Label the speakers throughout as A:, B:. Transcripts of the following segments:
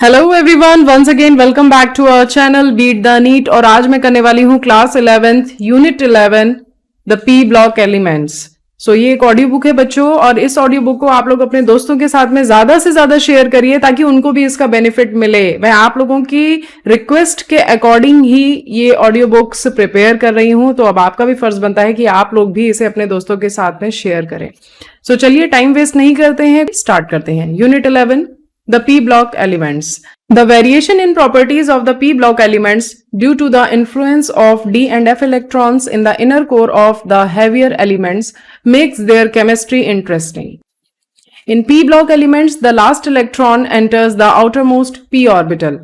A: Hello everyone, once again welcome back to our channel beat the NEET. और आज मैं करने वाली हूँ class 11th unit 11 the p block elements. So ये एक ऑडियो बुक है बच्चों, और इस ऑडियो बुक को आप लोग अपने दोस्तों के साथ में ज्यादा से ज्यादा शेयर करिए ताकि उनको भी इसका बेनिफिट मिले। मैं आप लोगों की रिक्वेस्ट के अकॉर्डिंग ही ये ऑडियो बुक्स प्रिपेयर कर रही हूँ, तो अब आपका भी फर्ज बनता है कि आप लोग भी इसे अपने दोस्तों के साथ में शेयर करें। सो चलिए टाइम वेस्ट नहीं करते हैं, स्टार्ट करते हैं। Unit 11 The p block elements. The variation in properties of the p block elements due to the influence of d and f electrons in the inner core of the heavier elements makes their chemistry interesting. In p block elements, the last electron enters the outermost p orbital.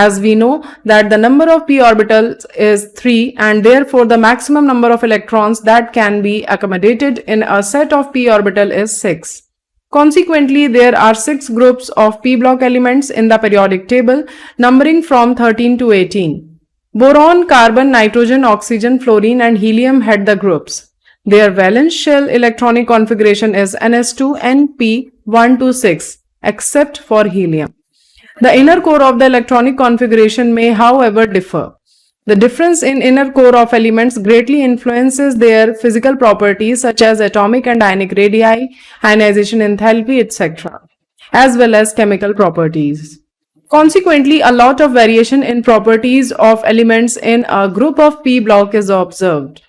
A: As we know that the number of p orbitals is 3 and therefore the maximum number of electrons that can be accommodated in a set of p orbital is 6. Consequently, there are 6 groups of p block elements in the periodic table, numbering from 13 to 18. Boron, carbon, nitrogen, oxygen, fluorine and helium head the groups. Their valence shell electronic configuration is ns2 np 1 to 6, except for helium. The inner core of the electronic configuration may, however, differ. The difference in inner core of elements greatly influences their physical properties such as atomic and ionic radii, ionization enthalpy, etc., as well as chemical properties. Consequently, a lot of variation in properties of elements in a group of p block is observed.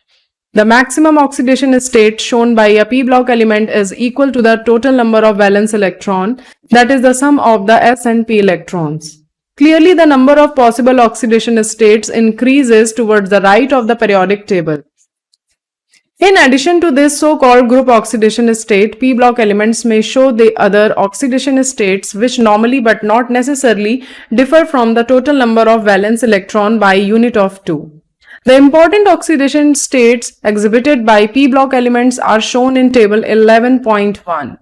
A: The maximum oxidation state shown by a p block element is equal to the total number of valence electron, that is the sum of the s and p electrons. Clearly, the number of possible oxidation states increases towards the right of the periodic table. In addition to this so-called group oxidation state, p block elements may show the other oxidation states which normally but not necessarily differ from the total number of valence electron by unit of 2. The important oxidation states exhibited by p block elements are shown in table 11.1.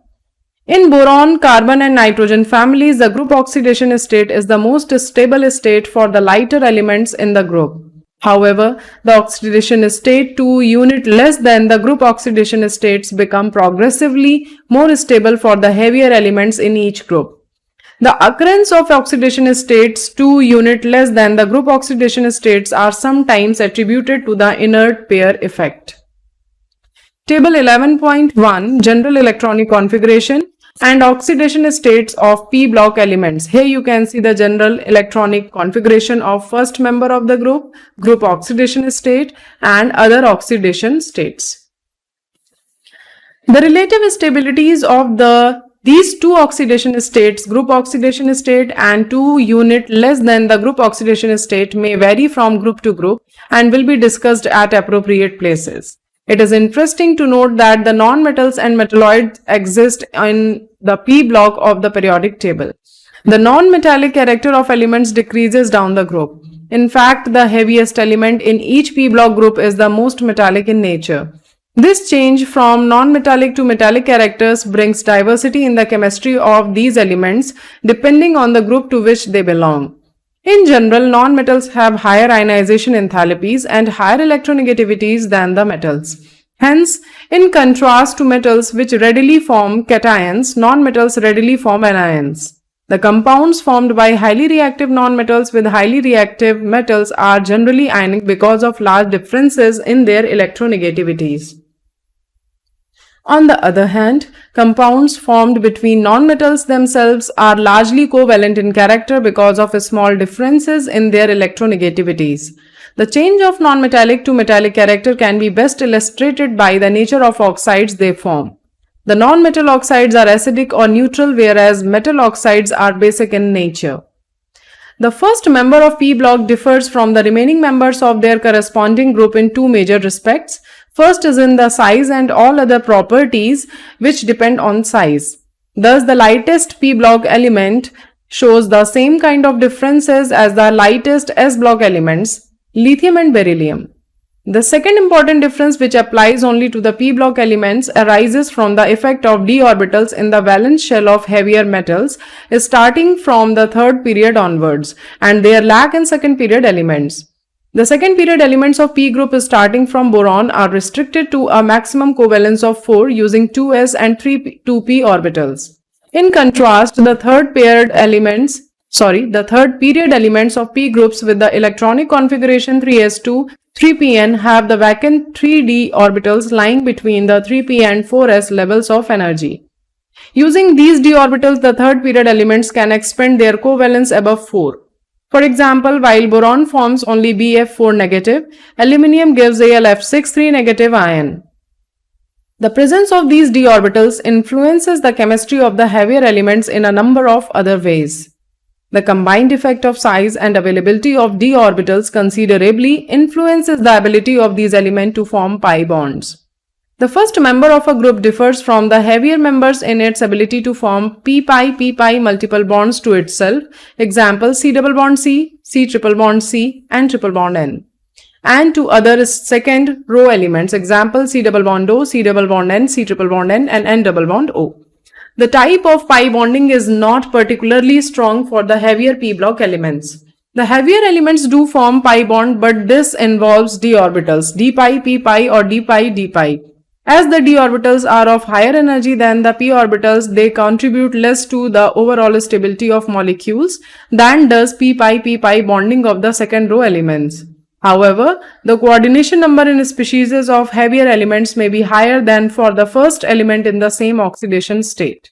A: In boron, carbon and nitrogen families, the group oxidation state is the most stable state for the lighter elements in the group. However, the oxidation state 2 unit less than the group oxidation states become progressively more stable for the heavier elements in each group. The occurrence of oxidation states 2 unit less than the group oxidation states are sometimes attributed to the inert pair effect. Table 11.1 General electronic configuration and oxidation states of p block elements. Here you can see the general electronic configuration of first member of the group oxidation state and other oxidation states. The relative stabilities of these two oxidation states, group oxidation state and 2 unit less than the group oxidation state, may vary from group to group and will be discussed at appropriate places. It is interesting to note that the non-metals and metalloids exist in the p block of the periodic table. The non-metallic character of elements decreases down the group. In fact, the heaviest element in each p block group is the most metallic in nature. This change from non-metallic to metallic characters brings diversity in the chemistry of these elements depending on the group to which they belong. In general, non-metals have higher ionization enthalpies and higher electronegativities than the metals. Hence, in contrast to metals which readily form cations, non-metals readily form anions. The compounds formed by highly reactive non-metals with highly reactive metals are generally ionic because of large differences in their electronegativities. On the other hand, compounds formed between non-metals themselves are largely covalent in character because of small differences in their electronegativities. The change of non-metallic to metallic character can be best illustrated by the nature of oxides they form. The non-metal oxides are acidic or neutral, whereas metal oxides are basic in nature. The first member of p block differs from the remaining members of their corresponding group in two major respects. First is in the size and all other properties which depend on size. Thus, the lightest p block element shows the same kind of differences as the lightest s block elements, lithium and beryllium. The second important difference, which applies only to the p block elements, arises from the effect of d orbitals in the valence shell of heavier metals starting from the third period onwards and their lack in second period elements. The second period elements of p group starting from boron are restricted to a maximum covalence of 4 using 2s and 2p orbitals. In contrast, the third paired elements The third period elements of p groups with the electronic configuration 3s2, 3pn have the vacant 3d orbitals lying between the 3p and 4s levels of energy. Using these d orbitals, the third period elements can expand their covalence above 4. For example, while boron forms only Bf4 negative, aluminium gives Alf6 3 negative ion. The presence of these d orbitals influences the chemistry of the heavier elements in a number of other ways. The combined effect of size and availability of d orbitals considerably influences the ability of these elements to form pi bonds. The first member of a group differs from the heavier members in its ability to form p-pi multiple bonds to itself, example C double bond C, C triple bond C, and triple bond N, and to other second row elements, example C double bond O, C double bond N, C triple bond N, and N double bond O. The type of pi bonding is not particularly strong for the heavier p block elements. The heavier elements do form pi bond, but this involves d orbitals, d pi, p pi, or d pi, d pi. As the d orbitals are of higher energy than the p orbitals, they contribute less to the overall stability of molecules than does p pi bonding of the second row elements. However, the coordination number in species of heavier elements may be higher than for the first element in the same oxidation state.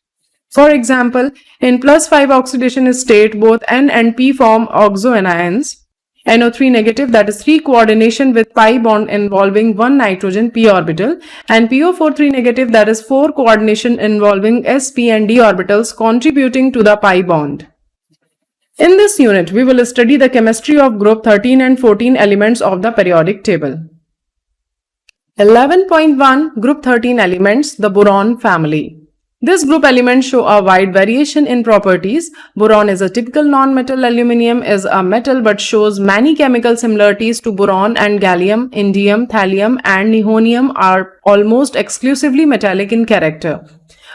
A: For example, in +5 oxidation state, both N and P form oxoanions. NO3 negative, that is 3 coordination with pi bond involving 1 nitrogen p orbital, and PO4 3 negative, that is 4 coordination involving sp and d orbitals contributing to the pi bond. In this unit, we will study the chemistry of group 13 and 14 elements of the periodic table. 11.1 Group 13 elements, the boron family. This group elements show a wide variation in properties. Boron is a typical non-metal. Aluminium is a metal but shows many chemical similarities to boron, and gallium, indium, thallium, and nihonium are almost exclusively metallic in character.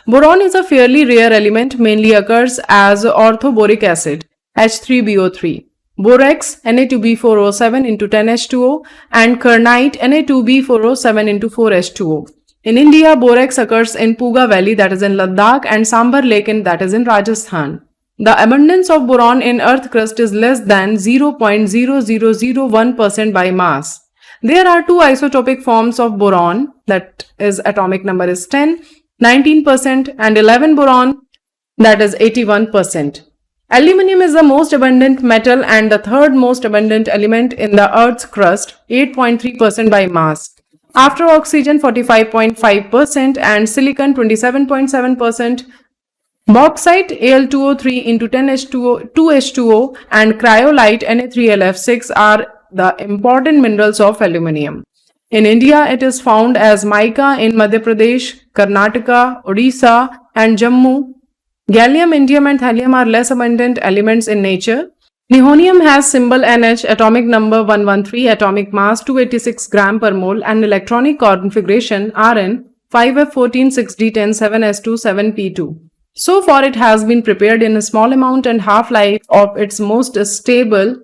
A: Boron is a fairly rare element, mainly occurs as orthoboric acid, H3BO3, borax, Na2B4O7 into 10H2O, and kernite, Na2B4O7 into 4H2O. In India, borax occurs in Puga Valley, that is in Ladakh, and Sambar Lake, that is in Rajasthan. The abundance of boron in earth crust is less than 0.0001% by mass. There are two isotopic forms of boron, that is atomic number is 10, 19%, and 11 boron, that is 81%. Aluminium is the most abundant metal and the third most abundant element in the earth's crust, 8.3% by mass. After oxygen, 45.5%, and silicon, 27.7%. Bauxite, Al2O3 into 10H2O, 2H2O, and cryolite, Na3LF6 are the important minerals of aluminium. In India, it is found as mica in Madhya Pradesh, Karnataka, Odisha, and Jammu. Gallium, indium, and thallium are less abundant elements in nature. Nihonium has symbol NH, atomic number 113, atomic mass 286 gram per mole, and electronic configuration Rn 5F14 6D10 7S2 7P2. So far, it has been prepared in a small amount and half-life of its most stable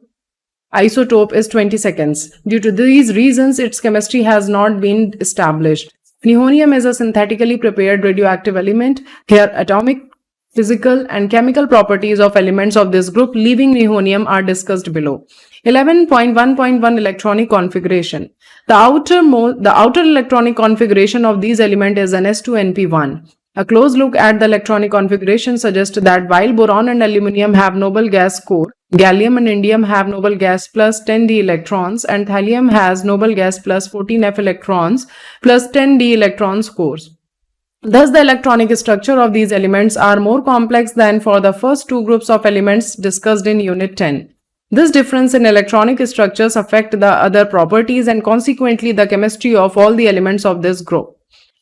A: isotope is 20 seconds. Due to these reasons, its chemistry has not been established. Nihonium is a synthetically prepared radioactive element. Here, atomic, physical, and chemical properties of elements of this group leaving nihonium are discussed below. 11.1.1 Electronic configuration. The outer electronic configuration of these elements is Ns2np1. A close look at the electronic configuration suggests that while boron and aluminium have noble gas core, gallium and indium have noble gas plus 10d electrons, and thallium has noble gas plus 14f electrons plus 10d electrons cores. Thus, the electronic structure of these elements are more complex than for the first two groups of elements discussed in Unit 10. This difference in electronic structures affect the other properties and consequently the chemistry of all the elements of this group.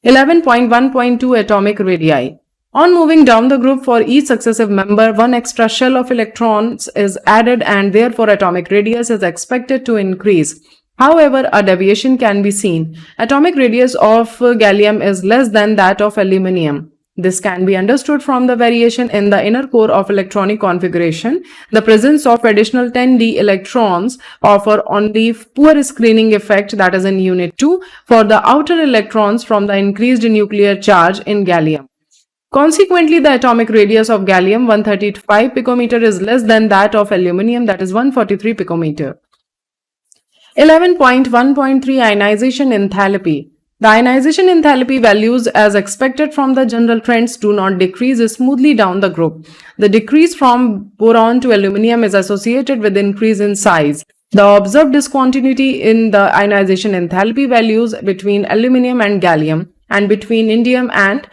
A: 11.1.2 Atomic radii. On moving down the group, for each successive member, one extra shell of electrons is added and therefore atomic radius is expected to increase. However, a deviation can be seen. Atomic radius of gallium is less than that of aluminium. This can be understood from the variation in the inner core of electronic configuration. The presence of additional 10d electrons offer only poor screening effect, that is in Unit 2, for the outer electrons from the increased nuclear charge in gallium. Consequently, the atomic radius of gallium 135 picometer is less than that of aluminium, that is 143 picometer. 11.1.3 Ionization enthalpy. The ionization enthalpy values as expected from the general trends do not decrease smoothly down the group. The decrease from boron to aluminium is associated with increase in size. The observed discontinuity in the ionization enthalpy values between aluminium and gallium and between indium and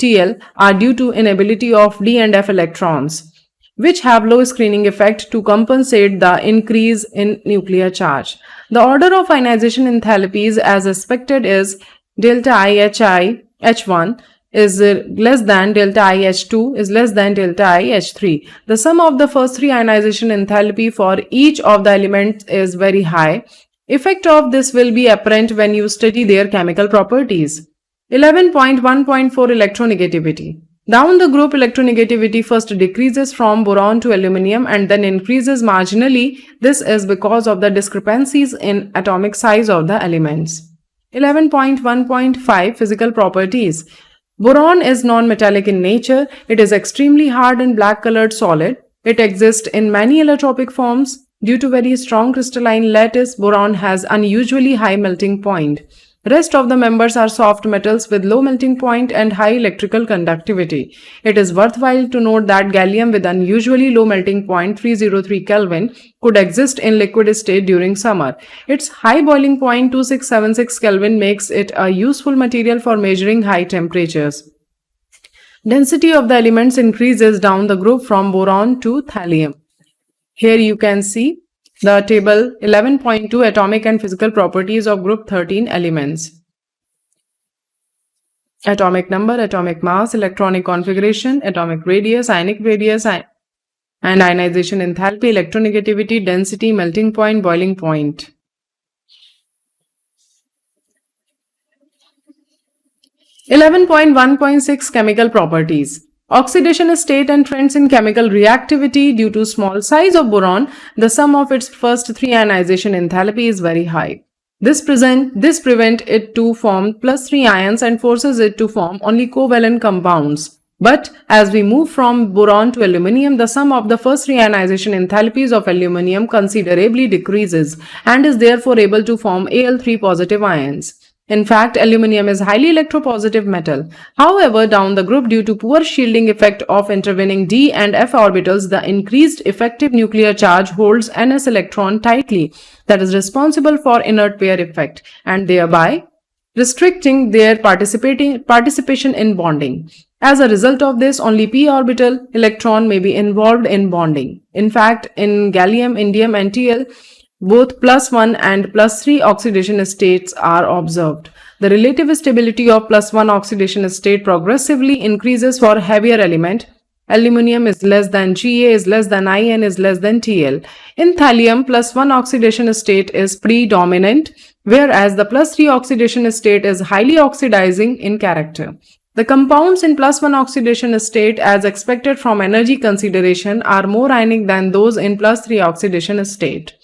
A: TL are due to inability of D and F electrons, which have low screening effect to compensate the increase in nuclear charge. The order of ionization enthalpies as expected is delta IHI H1 is less than delta IH2 is less than delta IH3. The sum of the first three ionization enthalpy for each of the elements is very high. Effect of this will be apparent when you study their chemical properties. 11.1.4 Electronegativity. Down the group, electronegativity first decreases from boron to aluminium and then increases marginally. This is because of the discrepancies in atomic size of the elements. 11.1.5 Physical properties. Boron is non-metallic in nature. It is extremely hard and black-colored solid. It exists in many allotropic forms. Due to very strong crystalline lattice, boron has unusually high melting point. Rest of the members are soft metals with low melting point and high electrical conductivity. It is worthwhile to note that gallium with unusually low melting point 303 Kelvin could exist in liquid state during summer. Its high boiling point 2676 Kelvin makes it a useful material for measuring high temperatures. Density of the elements increases down the group from boron to thallium. Here you can see the table 11.2 Atomic and Physical Properties of Group 13 Elements. Atomic number, atomic mass, electronic configuration, atomic radius, ionic radius, and ionization enthalpy, electronegativity, density, melting point, boiling point. (11.1.6) Chemical properties. Oxidation state and trends in chemical reactivity. Due to small size of boron, the sum of its first three ionization enthalpy is very high. This prevents it to form +3 ions and forces it to form only covalent compounds. But as we move from boron to aluminium, the sum of the first three ionization enthalpies of aluminium considerably decreases and is therefore able to form Al3 positive ions. In fact, aluminium is highly electropositive metal. However, down the group, due to poor shielding effect of intervening d and f orbitals, the increased effective nuclear charge holds ns electron tightly, that is responsible for inert pair effect, and thereby restricting their participation in bonding. As a result of this, only p orbital electron may be involved in bonding. In fact, in gallium, indium, and TL, both +1 and +3 oxidation states are observed. The relative stability of +1 oxidation state progressively increases for heavier element. Aluminium is less than Ga is less than In is less than TL. In thallium, +1 oxidation state is predominant, whereas the +3 oxidation state is highly oxidizing in character. The compounds in +1 oxidation state, as expected from energy consideration, are more ionic than those in +3 oxidation state.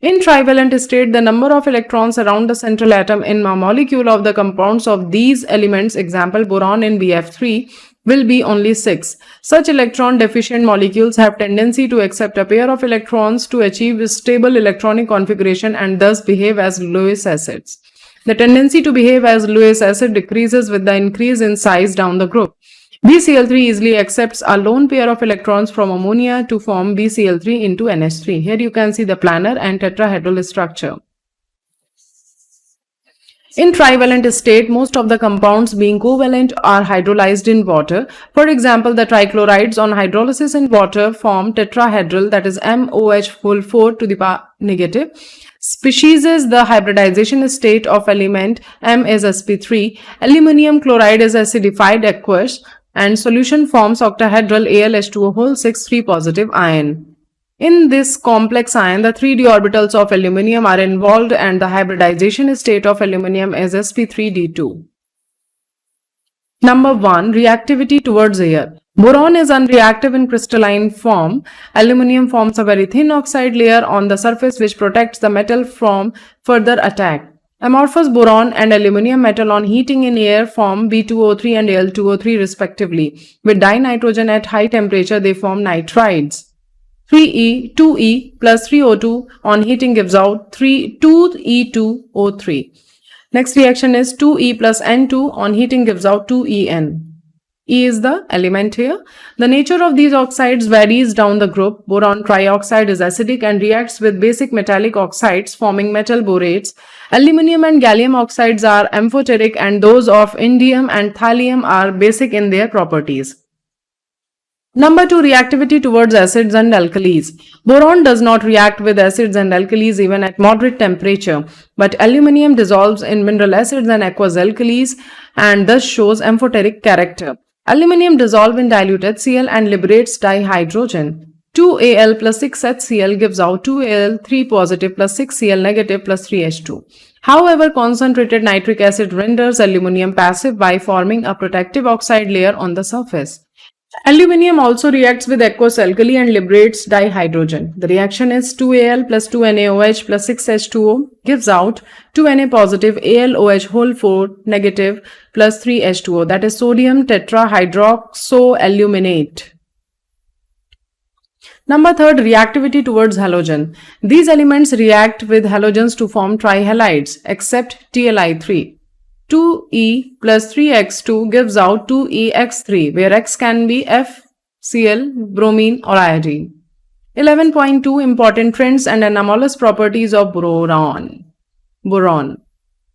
A: In trivalent state, the number of electrons around the central atom in a molecule of the compounds of these elements, example boron in BF3, will be only 6. Such electron deficient molecules have tendency to accept a pair of electrons to achieve stable electronic configuration and thus behave as Lewis acids. The tendency to behave as Lewis acid decreases with the increase in size down the group. BCl3 easily accepts a lone pair of electrons from ammonia to form BCl3 into NH3. Here you can see the planar and tetrahedral structure. In trivalent state, most of the compounds being covalent are hydrolyzed in water. For example, the trichlorides on hydrolysis in water form tetrahedral, that is MOH4 to the power negative. Species is the hybridization state of element M is sp3. Aluminium chloride is acidified aqueous and solution forms octahedral AlH2O 3 positive ion. In this complex ion, the 3d orbitals of aluminium are involved and the hybridization state of aluminium is sp3d2. Number 1. Reactivity towards air. Boron is unreactive in crystalline form. Aluminium forms a very thin oxide layer on the surface which protects the metal from further attack. Amorphous boron and aluminium metal on heating in air form B2O3 and Al2O3 respectively. With dinitrogen at high temperature, they form nitrides. 2E plus 3O2 on heating gives out 2E2O3. Next reaction is 2E plus N2 on heating gives out 2En. E is the element here. The nature of these oxides varies down the group. Boron trioxide is acidic and reacts with basic metallic oxides forming metal borates. Aluminium and gallium oxides are amphoteric and those of indium and thallium are basic in their properties. Number 2, reactivity towards acids and alkalis. Boron does not react with acids and alkalis even at moderate temperature, but aluminium dissolves in mineral acids and aqueous alkalis and thus shows amphoteric character. Aluminium dissolves in dilute HCl and liberates dihydrogen. 2Al plus 6HCl gives out 2Al3 positive plus 6Cl negative plus 3H2. However, concentrated nitric acid renders aluminium passive by forming a protective oxide layer on the surface. Aluminium also reacts with aqueous alkali and liberates dihydrogen. The reaction is 2Al plus 2NaOH plus 6H2O gives out 2Na positive AlOH whole 4 negative plus 3H2O, that is sodium tetrahydroxoaluminate. Number 3, reactivity towards halogen. These elements react with halogens to form trihalides except TLI3. 2E plus 3X2 gives out 2EX3, where X can be FCl, bromine or iodine. 11.2 Important trends and anomalous properties of boron.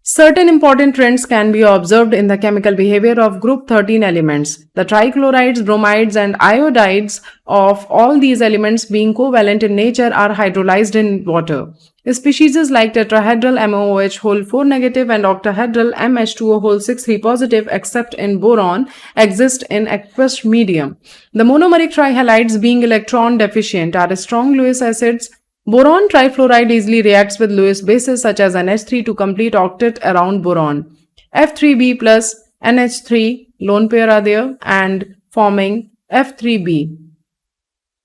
A: Certain important trends can be observed in the chemical behavior of group 13 elements. The trichlorides, bromides and iodides of all these elements being covalent in nature are hydrolyzed in water. Species like tetrahedral MOOH whole 4 negative and octahedral MH2O whole 6 3 positive except in boron exist in aqueous medium. The monomeric trihalides being electron deficient are strong Lewis acids. Boron trifluoride easily reacts with Lewis bases such as NH3 to complete octet around boron. F3B plus NH3 lone pair are there and forming F3B.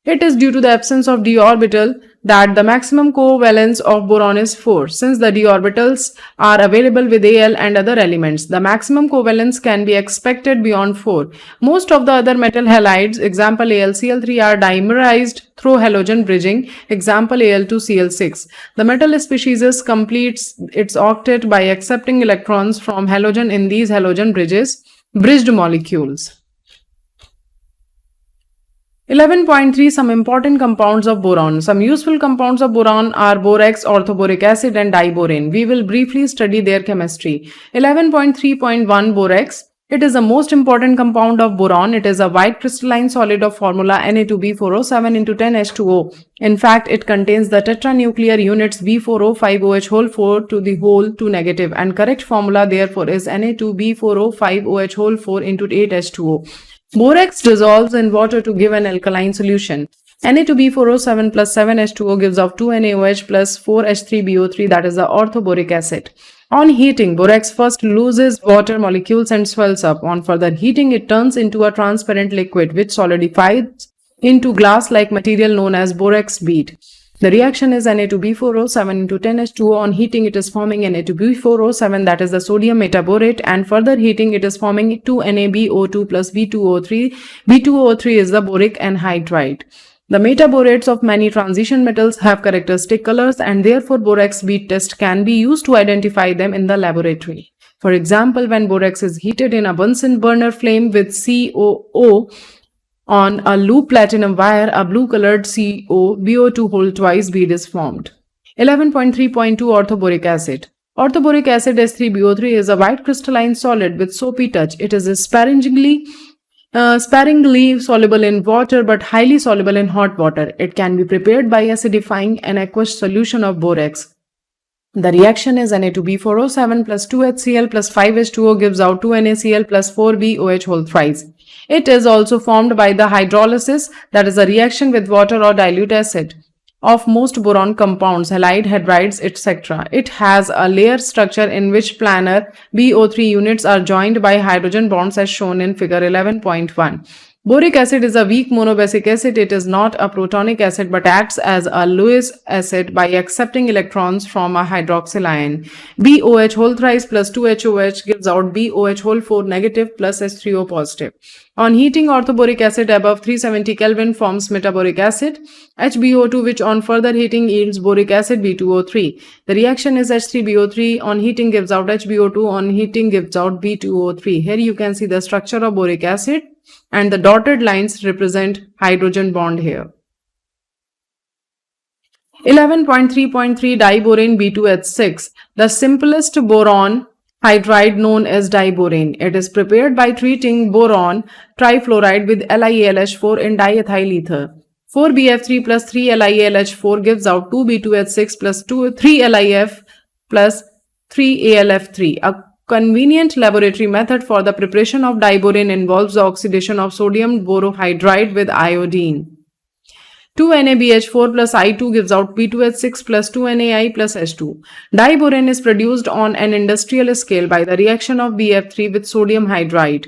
A: It is due to the absence of d orbital that the maximum covalence of boron is 4. Since the d orbitals are available with Al and other elements, the maximum covalence can be expected beyond 4. Most of the other metal halides, example AlCl3, are dimerized through halogen bridging, example Al2Cl6. The metal species completes its octet by accepting electrons from halogen in these halogen bridged molecules. 11.3 Some important compounds of boron. Some useful compounds of boron are borax, orthoboric acid and diboron. We will briefly study their chemistry. 11.3.1 Borax. It is the most important compound of boron. It is a white crystalline solid of formula Na2B4O7 into 10H2O. In fact, it contains the tetranuclear units B4O5OH whole 4 to the whole 2 negative, and correct formula therefore is Na2B4O5OH whole 4 into 8H2O. Borax dissolves in water to give an alkaline solution. Na2B4O7 plus 7H2O gives off 2NaOH plus 4H3BO3, that is the orthoboric acid. On heating, borax first loses water molecules and swells up. On further heating, it turns into a transparent liquid which solidifies into glass-like material known as borax bead. The reaction is Na2B4O7 into 10H2O. On heating, it is forming Na2B4O7, that is the sodium metaborate, and further heating, it is forming 2NaBO2 plus B2O3. B2O3 is the boric anhydride. The metaborates of many transition metals have characteristic colors, and therefore borax bead test can be used to identify them in the laboratory. For example, when borax is heated in a Bunsen burner flame with COO on a loop platinum wire, a blue-colored COBO2 whole twice bead is formed. 11.3.2 Orthoboric acid. Orthoboric acid S3BO3 is a white crystalline solid with soapy touch. It is sparingly soluble in water but highly soluble in hot water. It can be prepared by acidifying an aqueous solution of borax. The reaction is Na2B4O7 plus 2HCl plus 5H2O gives out 2NaCl plus 4BOH whole thrice. It is also formed by the hydrolysis, that is a reaction with water or dilute acid, of most boron compounds, halide, hydrides, etc. It has a layer structure in which planar BO3 units are joined by hydrogen bonds as shown in figure 11.1. Boric acid is a weak monobasic acid. It is not a protonic acid but acts as a Lewis acid by accepting electrons from a hydroxyl ion. BOH whole thrice plus 2HOH gives out BOH whole 4 negative plus H3O positive. On heating, orthoboric acid above 370 Kelvin forms metaboric acid, HbO2, which on further heating yields boric acid B2O3. The reaction is H3BO3. On heating gives out HbO2. On heating gives out B2O3. Here you can see the structure of boric acid, and the dotted lines represent hydrogen bond here. 11.3.3 Diboron B2H6, the simplest boron hydride known as diboron. It is prepared by treating boron trifluoride with LiAlH4 in diethyl ether. 4BF3 plus 3 LiAlH4 gives out 2B2H6 plus 3 LiF plus 3 AlF3. A convenient laboratory method for the preparation of diboron involves the oxidation of sodium borohydride with iodine. 2NaBH4 plus I2 gives out B2H6 plus 2NaI plus H2. Diboron is produced on an industrial scale by the reaction of BF3 with sodium hydride.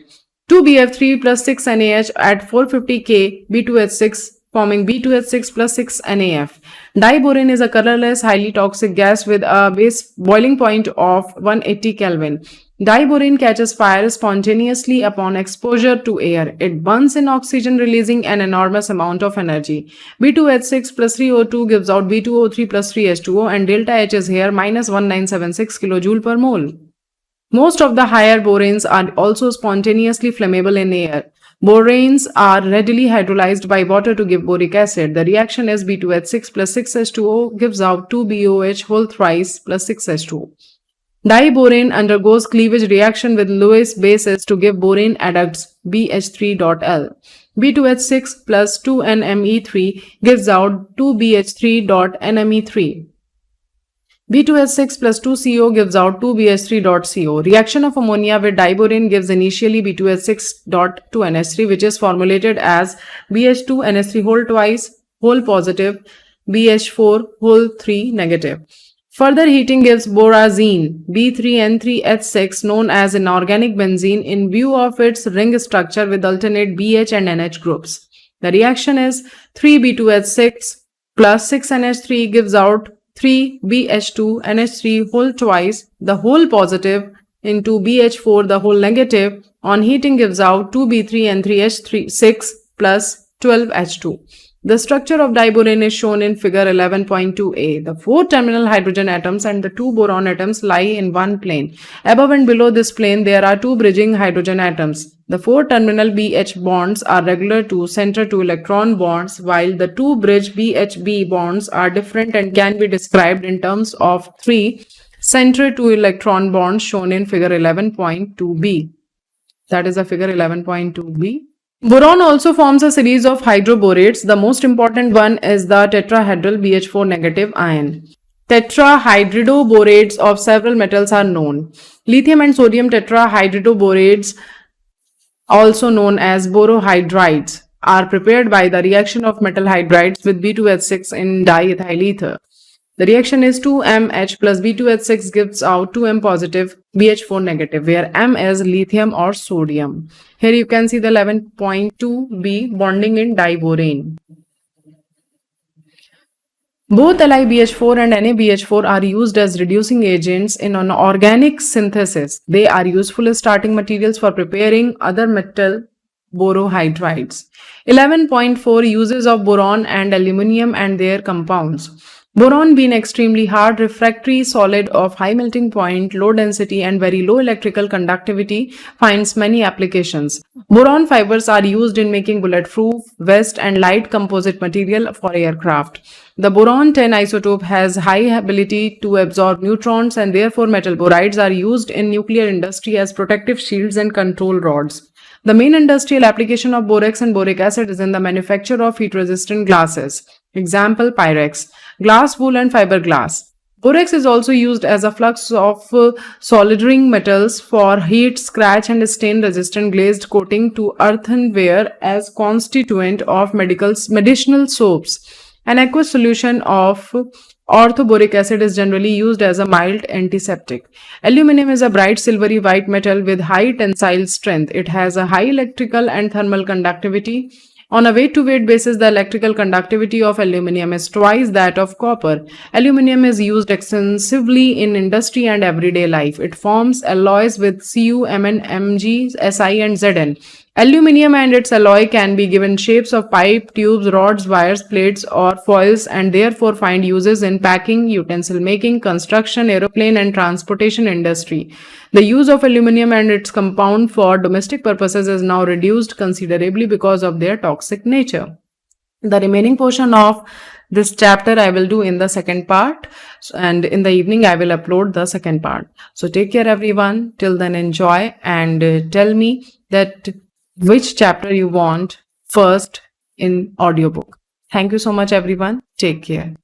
A: 2BF3 plus 6NaH at 450 K B2H6 forming B2H6 plus 6NaF. Diboron is a colorless, highly toxic gas with a base boiling point of 180 Kelvin. Diboron catches fire spontaneously upon exposure to air. It burns in oxygen, releasing an enormous amount of energy. B2H6 plus 3O2 gives out B2O3 plus 3H2O, and delta H is here minus 1976 kJ per mole. Most of the higher borans are also spontaneously flammable in air. Borans are readily hydrolyzed by water to give boric acid. The reaction is B2H6 plus 6H2O gives out 2BOH whole thrice plus 6H2O. Diboron undergoes cleavage reaction with Lewis bases to give boron adducts BH3.L. B2H6 plus 2NMe3 gives out 2BH3.NMe3. B2H6 plus 2CO gives out 2BH3.CO. Reaction of ammonia with diboron gives initially B2H6.2NH3, which is formulated as BH2NH3 whole twice whole positive, BH4 whole 3 negative. Further heating gives borazine B3N3H6, known as inorganic benzene, in view of its ring structure with alternate BH and NH groups. The reaction is 3B2H6 plus 6NH3 gives out 3BH2NH3 whole twice the whole positive into BH4 the whole negative. On heating gives out 2B3N3H6 plus 12H2. The structure of diboron is shown in figure 11.2a. The 4 terminal hydrogen atoms and the 2 boron atoms lie in one plane. Above and below this plane, there are 2 bridging hydrogen atoms. The 4 terminal BH bonds are regular to center to electron bonds, while the 2 bridge BHB bonds are different and can be described in terms of 3 center to electron bonds shown in figure 11.2b. That is a figure 11.2b. Boron also forms a series of hydroborates. The most important one is the tetrahedral BH4 negative ion. Tetrahydroborates of several metals are known. Lithium and sodium tetrahydroborates, also known as borohydrides, are prepared by the reaction of metal hydrides with B2H6 in diethyl ether. The reaction is 2MH plus B2H6 gives out 2M positive, BH4 negative, where M is lithium or sodium. Here you can see the 11.2b bonding in diboron. Both LiBH4 and NaBH4 are used as reducing agents in an organic synthesis. They are useful starting materials for preparing other metal borohydrides. 11.4 Uses of boron and aluminium and their compounds. Boron, being extremely hard, refractory solid of high melting point, low density and very low electrical conductivity, finds many applications. Boron fibers are used in making bulletproof vest and light composite material for aircraft. The boron-10 isotope has high ability to absorb neutrons, and therefore metal borides are used in nuclear industry as protective shields and control rods. The main industrial application of borax and boric acid is in the manufacture of heat-resistant glasses. Example, Pyrex, glass wool and fiberglass. Borax is also used as a flux of soldering metals for heat, scratch and stain-resistant glazed coating to earthenware as constituent of medicinal soaps. An aqueous solution of Orthoboric acid is generally used as a mild antiseptic. Aluminium is a bright silvery white metal with high tensile strength. It has a high electrical and thermal conductivity. On a weight-to-weight basis, the electrical conductivity of aluminium is twice that of copper. Aluminium is used extensively in industry and everyday life. It forms alloys with Cu, Mn, Mg, Si and Zn. Aluminium and its alloy can be given shapes of pipe, tubes, rods, wires, plates or foils and therefore find uses in packing, utensil making, construction, aeroplane and transportation industry. The use of aluminium and its compound for domestic purposes is now reduced considerably because of their toxic nature. The remaining portion of this chapter I will do in the second part, and in the evening I will upload the second part. So take care everyone. Till then enjoy and tell me that which chapter you want first in audiobook. Thank you so much everyone. Take care.